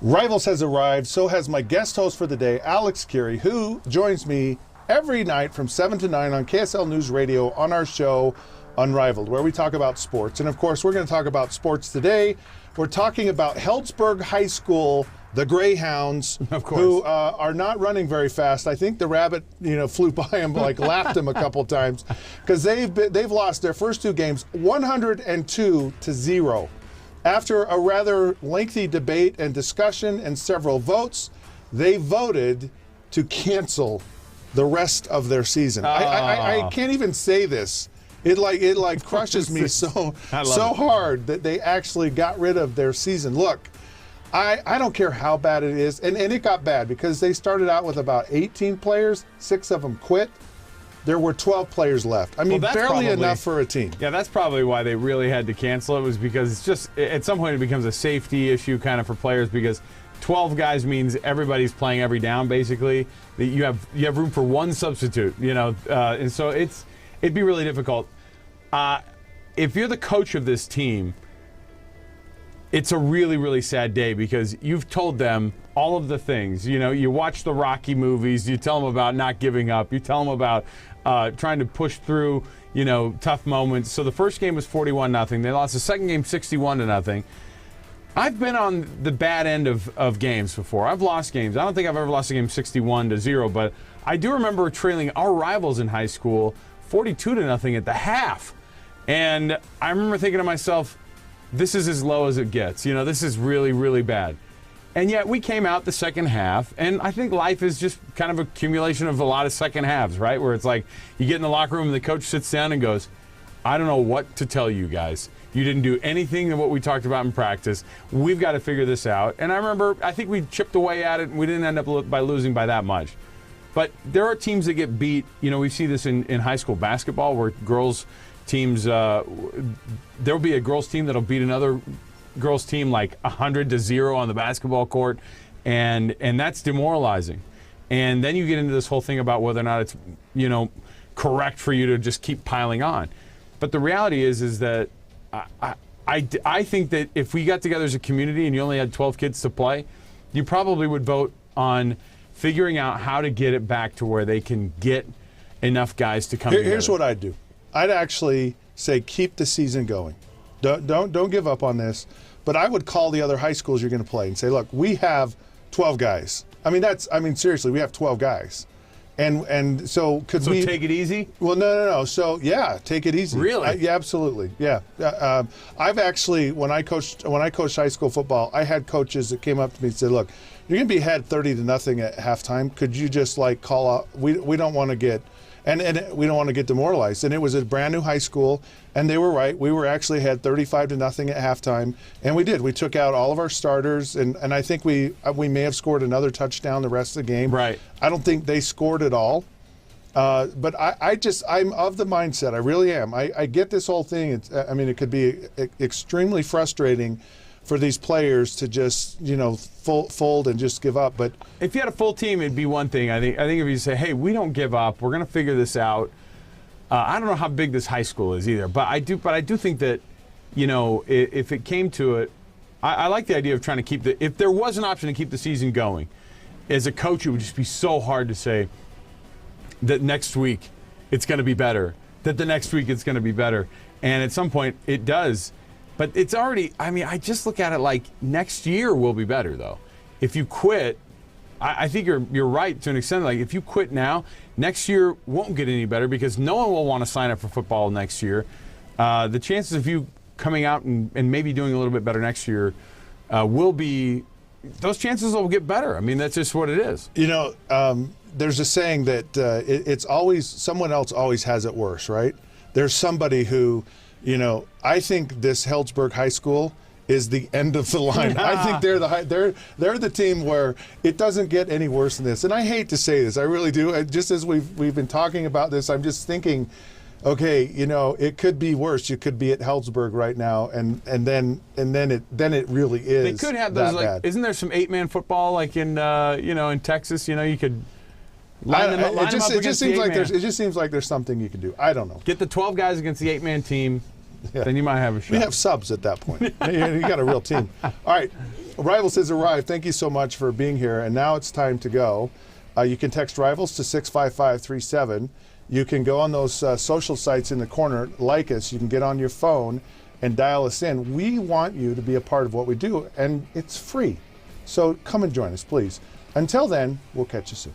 Rivals has arrived, so has my guest host for the day, Alex Kirry, who joins me every night from 7 to 9 on KSL News Radio on our show Unrivaled, where we talk about sports. And of course, we're going to talk about sports today. We're talking about Healdsburg High School, the Greyhounds, of course, who are not running very fast. I think the rabbit, flew by him, lapped him a couple times, because they've lost their first two games, 102-0. After a rather lengthy debate and discussion and several votes, they voted to cancel the rest of their season. I can't even say this. It crushes me so hard that they actually got rid of their season. Look, I don't care how bad it is, and it got bad because they started out with about 18 players, 6 of them quit. There were 12 players left. I mean, barely enough for a team. Yeah, that's probably why they really had to cancel it, was because it's just, at some point it becomes a safety issue kind of for players, because 12 guys means everybody's playing every down, basically. You have room for one substitute, and so it'd be really difficult. If you're the coach of this team, it's a really, really sad day, because you've told them all of the things. You watch the Rocky movies, you tell them about not giving up, you tell them about trying to push through, tough moments. So the first game was 41-0. They lost the second game 61-0. I've been on the bad end of games before. I've lost games. I don't think I've ever lost a game 61-0, but I do remember trailing our rivals in high school 42-0 at the half. And I remember thinking to myself, this is as low as it gets. This is really, really bad. And yet we came out the second half, and I think life is just kind of accumulation of a lot of second halves, right? Where it's like you get in the locker room and the coach sits down and goes, I don't know what to tell you guys. You didn't do anything of what we talked about in practice. We've got to figure this out. And I think we chipped away at it, and we didn't end up by losing by that much. But there are teams that get beat. We see this in high school basketball, where girls teams, there'll be a girls team that'll beat another girls team like 100-0 on the basketball court, and that's demoralizing. And then you get into this whole thing about whether or not it's correct for you to just keep piling on. But the reality is that I think that if we got together as a community and you only had 12 kids to play, you probably would vote on figuring out how to get it back to where they can get enough guys to come together. Here's what I'd do. I'd actually say keep the season going. Don't give up on this. But I would call the other high schools you're going to play and say, look, we have 12 guys. Seriously, we have 12 guys. And so could we take it easy? Well, no. So yeah, take it easy. Really? Yeah, absolutely. Yeah. I've actually, when I coached high school football, I had coaches that came up to me and said, look, you're going to be ahead 30-0 at halftime. Could you just call out? We don't want to get. And we don't want to get demoralized. And it was a brand new high school, and they were right. We were actually ahead 35-0 at halftime, and we did. We took out all of our starters, and I think we may have scored another touchdown the rest of the game. Right. I don't think they scored at all. But I'm of the mindset. I really am. I get this whole thing. It could be extremely frustrating for these players to just, fold and just give up. But if you had a full team, it'd be one thing. I think if you say, hey, we don't give up, we're going to figure this out. I don't know how big this high school is either, but I do think that, if it came to it, I like the idea of trying to keep if there was an option to keep the season going, as a coach, it would just be so hard to say that next week it's going to be better, that the next week it's going to be better. And at some point it does. But it's already, I just look at it like next year will be better, though. If you quit, I think you're right to an extent. Like, if you quit now, next year won't get any better, because no one will want to sign up for football next year. The chances of you coming out and maybe doing a little bit better next year those chances will get better. That's just what it is. There's a saying that it's always, someone else always has it worse, right? There's somebody who, I think this Healdsburg High School is the end of the line. I think they're the team where it doesn't get any worse than this. And I hate to say this, I really do. Just as we've been talking about this, I'm just thinking, okay, it could be worse. You could be at Healdsburg right now, and then it really is. They could have those bad. Isn't there some 8-man football like in in Texas? You could. It just seems like there's something you can do. I don't know. Get the 12 guys against the 8-man team. Yeah. Then you might have a shot. We have subs at that point. You got a real team. All right. Rivals has arrived. Thank you so much for being here. And now it's time to go. You can text Rivals to 65537. You can go on those social sites in the corner, like us. You can get on your phone and dial us in. We want you to be a part of what we do, and it's free. So come and join us, please. Until then, we'll catch you soon.